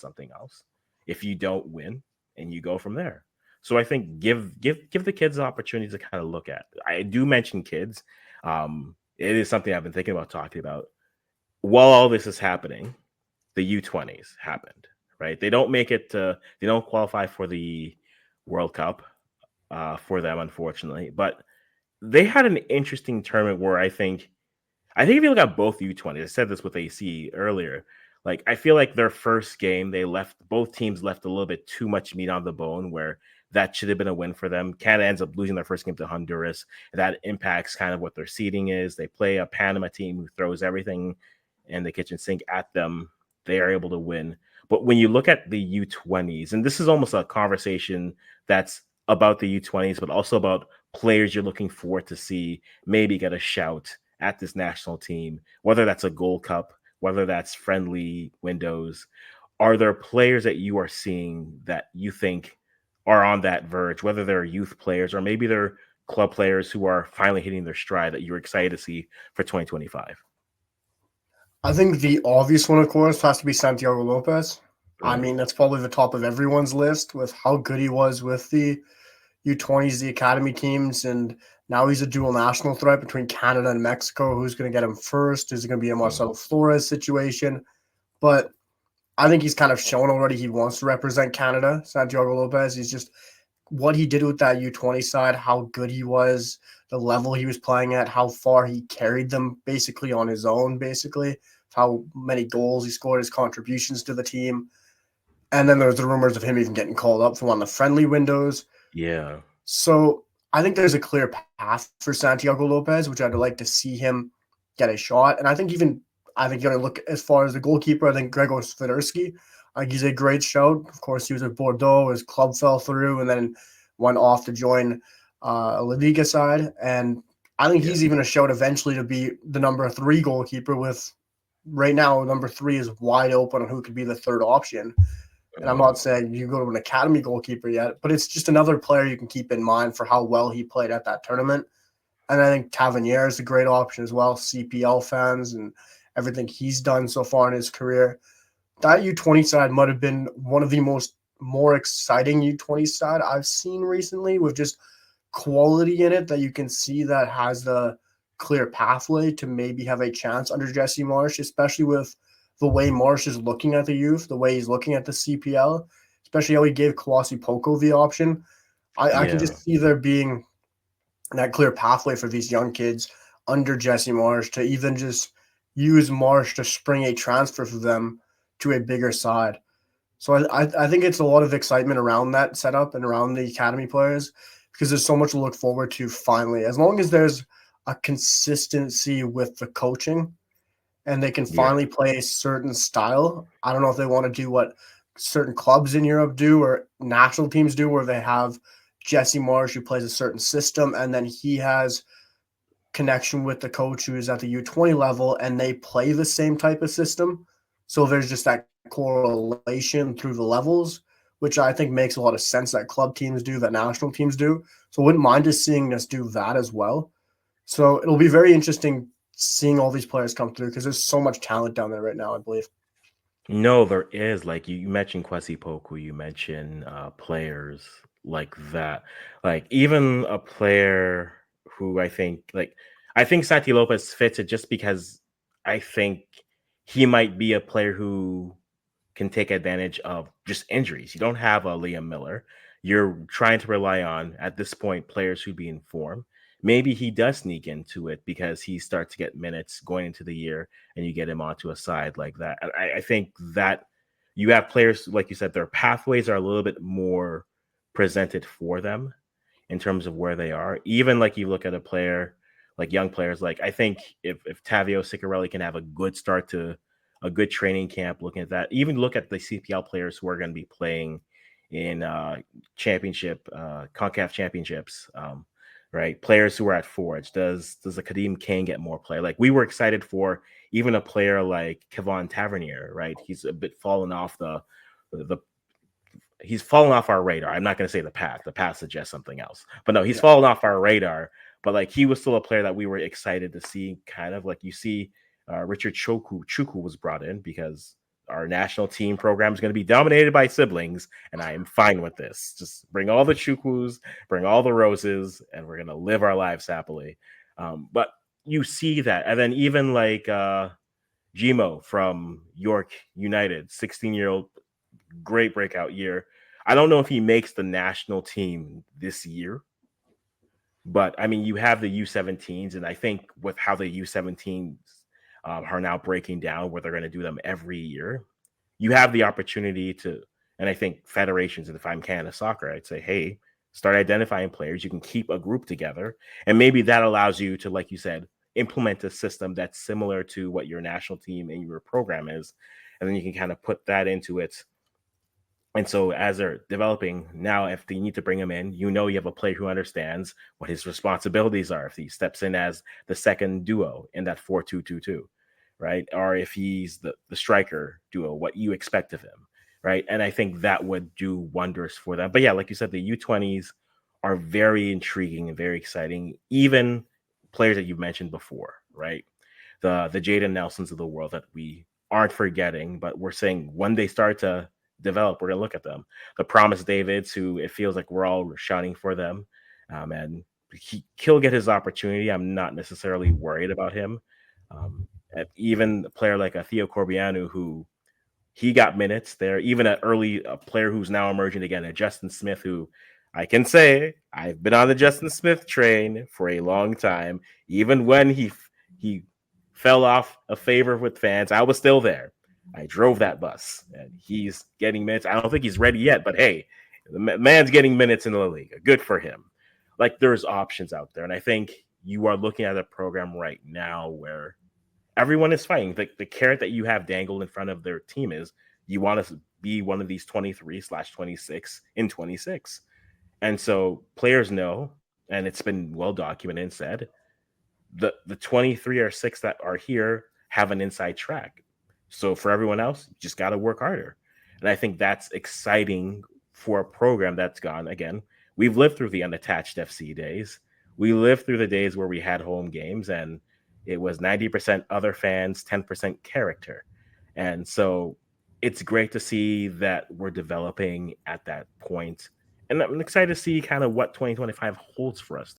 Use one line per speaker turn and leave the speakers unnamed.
something else. If you don't win, and you go from there. So I think give the kids the opportunity to kind of look at. I do mention kids. It is something I've been thinking about talking about. While all this is happening, the U20s happened, right? They don't make it to, they don't qualify for the World Cup for them, unfortunately. But they had an interesting tournament where I think if you look at both U20s, I said this with AC earlier. Like I feel like their first game, both teams left a little bit too much meat on the bone where that should have been a win for them. Canada ends up losing their first game to Honduras. That impacts kind of what their seeding is. They play a Panama team who throws everything in the kitchen sink at them. They are able to win. But when you look at the U20s, and this is almost a conversation that's about the U20s, but also about players you're looking forward to see maybe get a shout at this national team, whether that's a Gold Cup, whether that's friendly windows. Are there players that you are seeing that you think are on that verge, whether they're youth players or maybe they're club players who are finally hitting their stride that you're excited to see for 2025?
I think the obvious one, of course, has to be Santiago Lopez. I
Mm,
mean, that's probably the top of everyone's list with how good he was with the U20s, the academy teams, and now he's a dual national threat between Canada and Mexico. Who's going to get him first? Is it going to be a
mm,
Marcelo Flores situation? But I think he's kind of shown already he wants to represent Canada, Santiago Lopez. He's just what he did with that U20 side, how good he was, the level he was playing at, how far he carried them basically on his own, basically, how many goals he scored, his contributions to the team. And then there's the rumors of him even getting called up for one of the friendly windows.
yeah,
So I think there's a clear path for Santiago Lopez, which I'd like to see him get a shot. And I think you're going to look as far as the goalkeeper. I think Gregor Swiderski, I think he's a great shout. Of course, he was at Bordeaux. His club fell through and then went off to join La Liga side. And I think
yeah,
he's even a shout eventually to be the number 3 goalkeeper with right now, number 3 is wide open on who could be the third option. And I'm
mm,
not saying you go to an academy goalkeeper yet, but it's just another player you can keep in mind for how well he played at that tournament. And I think Tavernier is a great option as well. CPL fans and everything he's done so far in his career. That U20 side might have been one of the more exciting U20 side I've seen recently with just quality in it that you can see that has the clear pathway to maybe have a chance under Jesse Marsh, especially with the way Marsh is looking at the youth, the way he's looking at the CPL, especially how he gave Kawasi Poko the option. I can
yeah,
just see there being that clear pathway for these young kids under Jesse Marsh to even just use Marsh to spring a transfer for them to a bigger side. So I think it's a lot of excitement around that setup and around the academy players because there's so much to look forward to finally. As long as there's a consistency with the coaching and they can
yeah,
finally play a certain style. I don't know if they want to do what certain clubs in Europe do or national teams do, where they have Jesse Marsh who plays a certain system and then he has connection with the coach who is at the U20 level and they play the same type of system. So there's just that correlation through the levels, which I think makes a lot of sense that club teams do, that national teams do. So I wouldn't mind just seeing us do that as well. So it'll be very interesting seeing all these players come through because there's so much talent down there right now, I believe.
no, there is. Like you mentioned Kwesi Poku, you mentioned players like that. Like even a player who I think Santi Lopez fits it just because I think he might be a player who can take advantage of just injuries. You don't have a Liam Miller. You're trying to rely on, at this point, players who be in form. Maybe he does sneak into it because he starts to get minutes going into the year and you get him onto a side like that. I think that you have players, like you said, their pathways are a little bit more presented for them in terms of where they are. Even like you look at a player, like young players, like I think if Tavio Ciccarelli can have a good start to a good training camp, looking at that, even look at the CPL players who are going to be playing in CONCACAF championships, right? Players who are at Forge. Does a Kadeem Kane get more play? Like we were excited for even a player like Kevon Tavernier, right? He's a bit fallen off the he's fallen off our radar. I'm not going to say the path. The path suggests something else, but no, he's
Yeah.
fallen off our radar. But like he was still a player that we were excited to see. Kind of like you see, Richard Choku was brought in because our national team program is going to be dominated by siblings, and I am fine with this. Just bring all the chukwus, bring all the roses, and we're going to live our lives happily. But you see that, and then even like Gmo from York United, 16-year-old, great breakout year. I don't know if he makes the national team this year, but I mean, you have the U17s, and I think with how the U17s are now breaking down, where they're going to do them every year, you have the opportunity to, and I think federations, and if I'm Canada Soccer, I'd say, hey, start identifying players. You can keep a group together, and maybe that allows you to, like you said, implement a system that's similar to what your national team and your program is, and then you can kind of put that into it. And so as they're developing now, if they need to bring him in, you have a player who understands what his responsibilities are. If he steps in as the second duo in that 4-2-2-2, right? Or if he's the striker duo, what you expect of him, right? And I think that would do wonders for them. But yeah, like you said, the U20s are very intriguing and very exciting. Even players that you've mentioned before, right? The Jaden Nelsons of the world that we aren't forgetting, but we're saying when they start to develop, we're going to look at them. The Promise Davids, who it feels like we're all shouting for them, and he'll get his opportunity. I'm not necessarily worried about him. Even a player like a Theo Corbianu, who he got minutes there, even a player who's now emerging again, a Justin Smith, who I can say I've been on the Justin Smith train for a long time. Even when he fell off a favor with fans, I was still there. I drove that bus, and he's getting minutes. I don't think he's ready yet, but hey, the man's getting minutes in the league. Good for him. Like, there's options out there, and I think you are looking at a program right now where everyone is fighting. The carrot that you have dangled in front of their team is you want to be one of these 23/26 in 26. And so players know, and it's been well documented and said, the 23 or 6 that are here have an inside track. So for everyone else, you just got to work harder. And I think that's exciting for a program that's gone. Again, we've lived through the unattached FC days. We lived through the days where we had home games and it was 90% other fans, 10% character. And so it's great to see that we're developing at that point. And I'm excited to see kind of what 2025 holds for us.